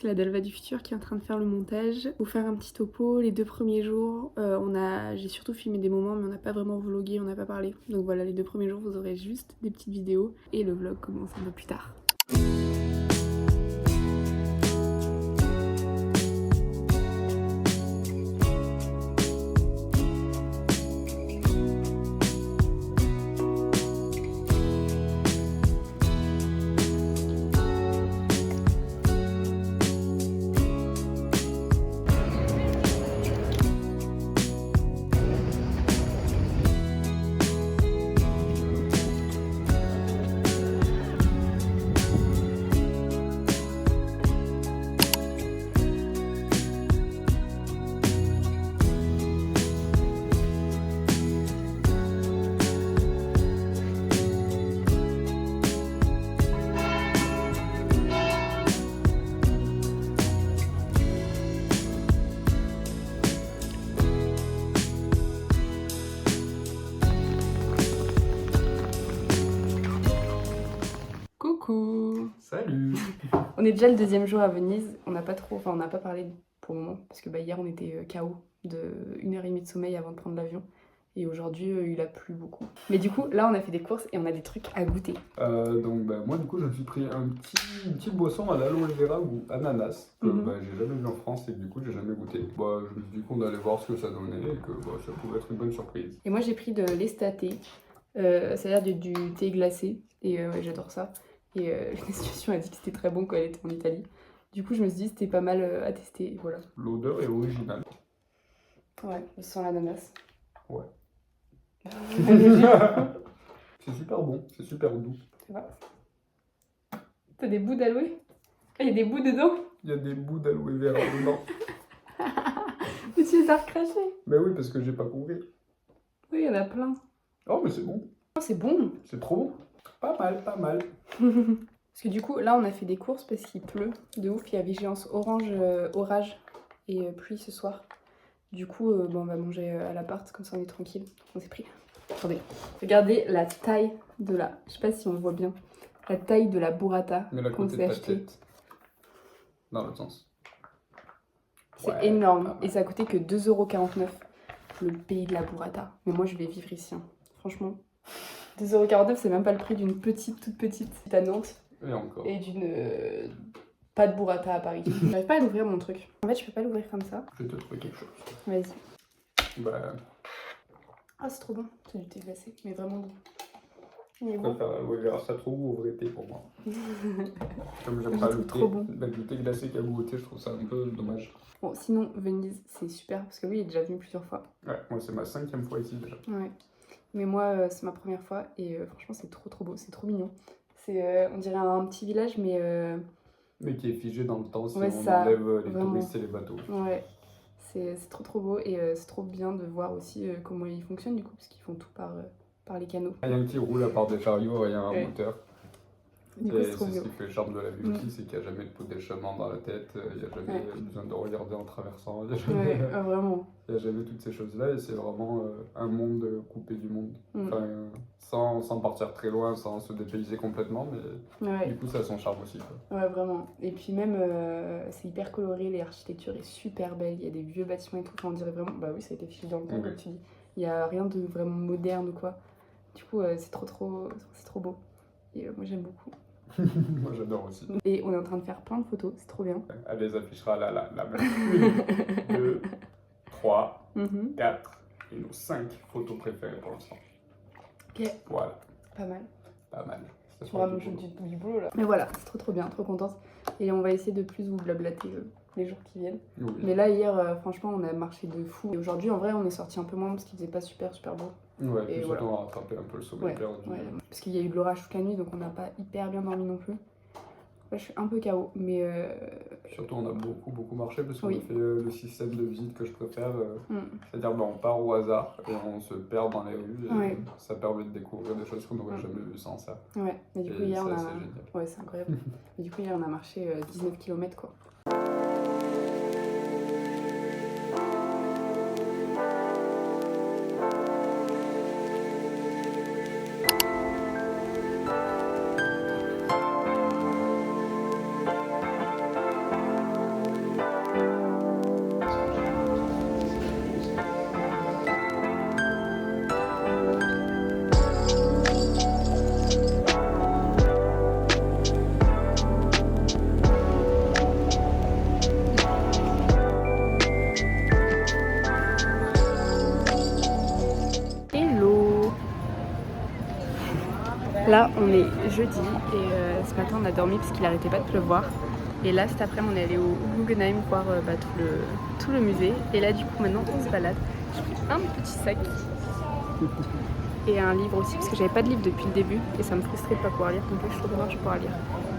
c'est la Dalva du futur qui est en train de faire le montage. Pour faire un petit topo, les 2 premiers jours, j'ai surtout filmé des moments mais on n'a pas vraiment vlogué, on n'a pas parlé. Donc voilà, les 2 premiers jours vous aurez juste des petites vidéos et le vlog commence un peu plus tard. Coucou! Salut! On est déjà le 2e jour à Venise, on n'a pas parlé pour le moment, parce que hier on était KO de 1h30 de sommeil avant de prendre l'avion. Et aujourd'hui il a plu beaucoup. Mais du coup là on a fait des courses et on a des trucs à goûter. Moi du coup je me suis pris une petite boisson à l'aloe vera ou ananas que j'ai jamais vu en France et que du coup j'ai jamais goûté. Je me suis dit qu'on allait voir ce que ça donnait et que ça pouvait être une bonne surprise. Et moi j'ai pris de l'Estaté, ça a l'air du thé glacé et j'adore ça. Et l'institution a dit que c'était très bon quand elle était en Italie. Du coup je me suis dit c'était pas mal à tester, et voilà. L'odeur est originale. Ouais, je sens l'ananas. Ouais. C'est super bon, c'est super doux. Tu vois? T'as des bouts d'aloe? Ah, il y a des bouts dedans? Il y a des bouts d'aloe vera dedans. Mais tu les as recrachés? Mais oui, parce que j'ai pas compris. Oui, il y en a plein. Oh, mais c'est bon. Oh, c'est bon! C'est trop bon. Pas mal, pas mal. Parce que du coup, là, on a fait des courses parce qu'il pleut de ouf. Il y a vigilance orange, orage et pluie ce soir. Du coup, on va manger à l'appart, comme ça on est tranquille. On s'est pris. Attendez, regardez la taille de la... Je sais pas si on voit bien. La taille de la burrata qu'on s'est acheté. Dans l'autre sens. C'est énorme. Et ça a coûté que 2,49 €. Le pays de la burrata. Mais moi, je vais vivre ici. Hein. Franchement. 2,49 €, c'est même pas le prix d'une toute petite à Nantes. Et encore. Et d'une... pas de burrata à Paris. J'arrive pas à l'ouvrir mon truc. En fait, je peux pas l'ouvrir comme ça. Je vais te trouver quelque chose. Vas-y. Ah, c'est trop bon. C'est du thé glacé, mais vraiment bon. Je préfère l'aloe vera, ça trop goût au vrai thé pour moi. Comme j'aime pas le thé, bon. Le thé glacé qui a goût au thé, je trouve ça un peu dommage. Bon, sinon, Venise, c'est super, parce que oui, il est déjà venu plusieurs fois. Ouais, moi c'est ma 5e fois ici déjà. Ouais. Mais moi, c'est ma première fois, et franchement, c'est trop beau, c'est trop mignon. C'est, on dirait un petit village, mais qui est figé dans le temps si ouais, on ça, enlève les vraiment. touristes et les bateaux. Ouais, c'est trop beau, et c'est trop bien de voir aussi comment ils fonctionnent, du coup, parce qu'ils font tout par les canaux. Il y a un qui roule à part des chariots, il y a un moteur. Du coup, Et c'est trop c'est ce bien. qui fait le charme de la vie aussi, c'est qu'il n'y a jamais de pot d'échappement dans la tête, il n'y a jamais besoin de regarder en traversant, il n'y a, vraiment. a jamais toutes ces choses-là, et c'est vraiment un monde coupé du monde. Enfin, sans partir très loin, sans se dépayser complètement, mais du coup ça a son charme aussi. Quoi. Ouais, vraiment. Et puis même, c'est hyper coloré, l'architecture est super belle, il y a des vieux bâtiments et tout, enfin, on dirait vraiment, bah oui, ça a été figé dans le temps, comme tu dis. Il n'y a rien de vraiment moderne ou quoi. Du coup, c'est trop beau. Et moi, j'aime beaucoup. Moi, j'adore aussi. Et on est en train de faire plein de photos, c'est trop bien. Elle les affichera là, la même. 1, 2, 3, 4 et nos 5 photos préférées pour l'instant. Ok. Voilà. Pas mal. Pas mal. Tu vas manger du boulot là. Mais voilà, c'est trop bien, trop contente. Et on va essayer de plus vous blablater les jours qui viennent. Oui. Mais là, hier, franchement, on a marché de fou. Et aujourd'hui, en vrai, on est sorti un peu moins parce qu'il faisait pas super beau. Ouais, et puis surtout on a rattrapé un peu le sommeil perdu. Ouais. Parce qu'il y a eu de l'orage toute la nuit, donc on n'a pas hyper bien dormi non plus. Là, je suis un peu KO, mais... Surtout, on a beaucoup marché parce qu'on a fait le système de visite que je préfère. C'est-à-dire, on part au hasard et on se perd dans les rues. Et ça permet de découvrir des choses qu'on n'aurait jamais vues sans ça. Ouais, mais du coup, hier, on a... C'est génial. Ouais, c'est incroyable. Mais du coup, hier, on a marché 19 km, quoi. Là, on est jeudi et ce matin on a dormi parce qu'il arrêtait pas de pleuvoir. Et là, cet après-midi, on est allé au Guggenheim voir tout le musée. Et là, du coup, maintenant, on se balade. J'ai pris un petit sac et un livre aussi parce que j'avais pas de livre depuis le début et ça me frustrait de pas pouvoir lire. Donc là, je suis trop contente de pouvoir lire.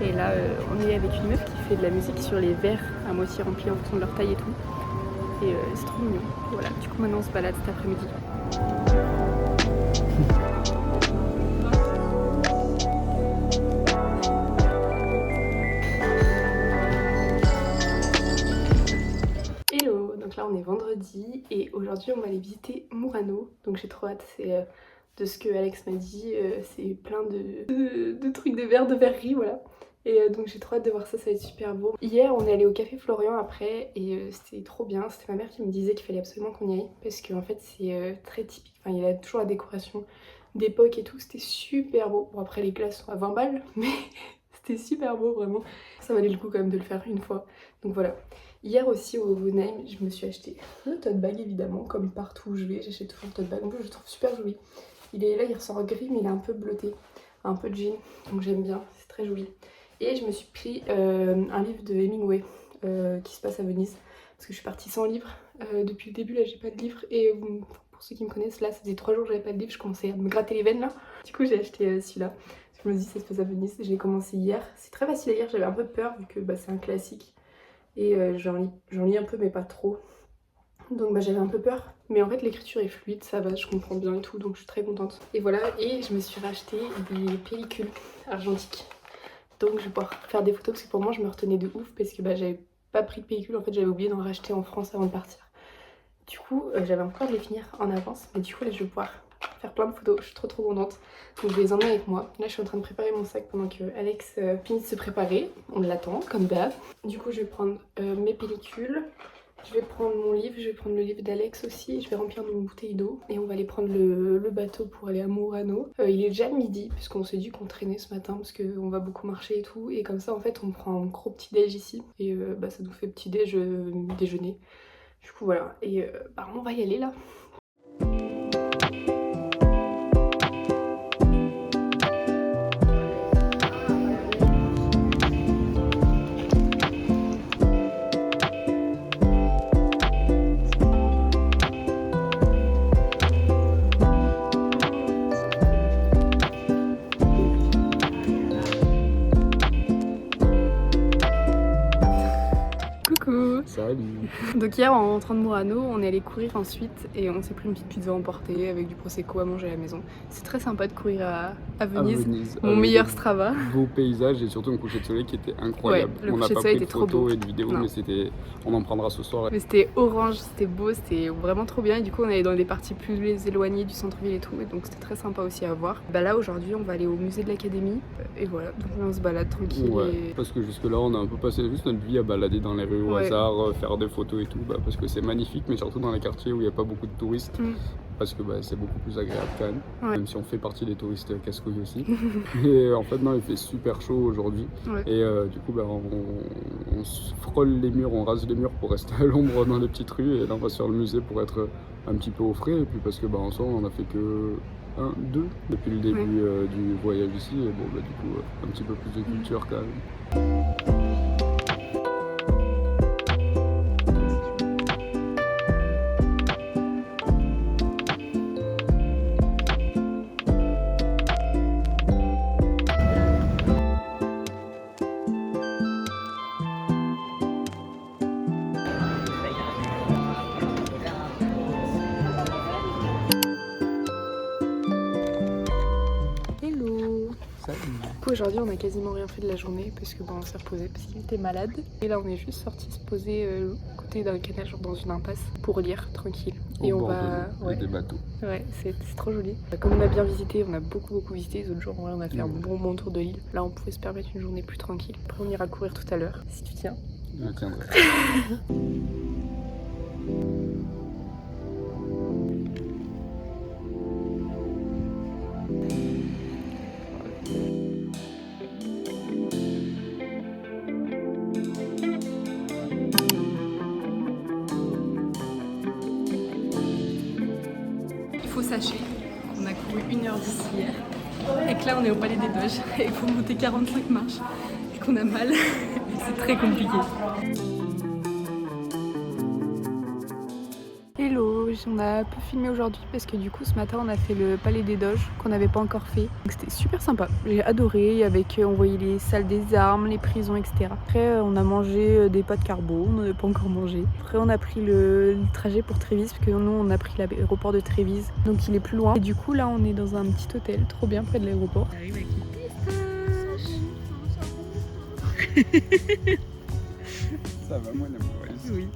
Et là, on est avec une meuf qui fait de la musique sur les verres à moitié remplis en fonction de leur taille et tout. Et c'est trop mignon. Voilà, du coup, maintenant, on se balade cet après-midi. Hello, donc là on est vendredi et aujourd'hui on va aller visiter Murano. Donc j'ai trop hâte, c'est de ce que Alex m'a dit, c'est plein de trucs de verre, de verrerie, voilà. Et donc j'ai trop hâte de voir ça, ça va être super beau. Hier on est allé au Café Florian après et c'était trop bien. C'était ma mère qui me disait qu'il fallait absolument qu'on y aille parce qu'en fait c'est très typique. Enfin il y a toujours la décoration d'époque et tout, c'était super beau. Bon après les glaces sont à 20 balles mais c'était super beau vraiment. Ça valait le coup quand même de le faire une fois. Donc voilà. Hier aussi au Guggenheim, je me suis acheté le tote bag évidemment, comme partout où je vais, j'achète toujours le tote bag. En plus je le trouve super joli. Il est là, il ressort gris mais il est un peu bleuté, un peu jean, donc j'aime bien, c'est très joli. Et je me suis pris un livre de Hemingway qui se passe à Venise, parce que je suis partie sans livre. Depuis le début là j'ai pas de livre et pour ceux qui me connaissent là ça faisait 3 jours que j'avais pas de livre, je commençais à me gratter les veines là. Du coup j'ai acheté celui-là. Je me dis ça se passe à Venise, j'ai commencé hier. C'est très facile à lire, j'avais un peu peur vu que c'est un classique. Et j'en lis un peu mais pas trop. Donc j'avais un peu peur. Mais en fait l'écriture est fluide, ça va, je comprends bien et tout. Donc je suis très contente. Et voilà, et je me suis racheté des pellicules argentiques. Donc je vais pouvoir faire des photos parce que pour moi je me retenais de ouf. Parce que j'avais pas pris de pellicule, en fait j'avais oublié d'en racheter en France avant de partir. Du coup j'avais encore de les finir en avance. Mais du coup là je vais pouvoir faire plein de photos, je suis trop contente. Donc je vais les emmener avec moi. Là je suis en train de préparer mon sac pendant que Alex finit de se préparer. On l'attend comme d'hab. Du coup je vais prendre mes pellicules, je vais prendre mon livre, je vais prendre le livre d'Alex aussi. Je vais remplir nos bouteilles d'eau et on va aller prendre le bateau pour aller à Murano. Il est déjà midi puisqu'on s'est dit qu'on traînait ce matin parce qu'on va beaucoup marcher et tout. Et comme ça en fait on prend un gros petit déj ici et ça nous fait petit déjeuner. Du coup voilà, et on va y aller là. Salut. Donc hier en rentrant de Murano, on est allé courir ensuite et on s'est pris une petite pizza emportée avec du prosecco à manger à la maison. C'est très sympa de courir à Venise, mon meilleur Strava. Beau paysage et surtout un coucher de soleil qui était incroyable. Ouais, on n'a pas pris de photos et de vidéos mais on en prendra ce soir. Mais c'était orange, c'était beau, c'était vraiment trop bien et du coup on allait dans des parties plus éloignées du centre-ville et tout et donc c'était très sympa aussi à voir. Là aujourd'hui on va aller au musée de l'Académie et voilà, donc on se balade tranquille. Ouais, parce que jusque là on a un peu passé juste notre vie à balader dans les rues au hasard, faire des photos et tout, parce que c'est magnifique, mais surtout dans les quartiers où il n'y a pas beaucoup de touristes, parce que c'est beaucoup plus agréable quand même, même si on fait partie des touristes casse-couilles aussi. Et en fait non, il fait super chaud aujourd'hui, et du coup on se frôle les murs, on rase les murs pour rester à l'ombre dans les petites rues, et là on va sur le musée pour être un petit peu au frais, et puis parce que en soi on a fait que 2 depuis le début du voyage ici, et du coup un petit peu plus de culture quand même. Aujourd'hui on a quasiment rien fait de la journée parce que on s'est reposé parce qu'il était malade. Et là on est juste sorti se poser côté d'un canal, genre dans une impasse pour lire tranquille. Et on va des bateaux. Ouais, c'est trop joli. Comme on a bien visité, on a beaucoup visité les autres jours, on a fait un bon tour de l'île. Là on pouvait se permettre une journée plus tranquille. Après on ira courir tout à l'heure si tu tiens. Je tiendrai. Sachez qu'on a couru 1h10 hier Et que là on est au Palais des Doges et il faut monter 45 marches et qu'on a mal. C'est très compliqué. Hello, on a peu filmé aujourd'hui parce que du coup ce matin on a fait le Palais des Doges qu'on n'avait pas encore fait. Donc c'était super sympa, j'ai adoré, avec on voyait les salles des armes, les prisons, etc. Après on a mangé des pâtes carbo, on n'en a pas encore mangé. Après on a pris le trajet pour Trévise parce que nous on a pris l'aéroport de Trévise, donc il est plus loin. Et du coup là on est dans un petit hôtel, trop bien près de l'aéroport. On arrive avec les pistaches. Ça va moi la mauvaise. Oui.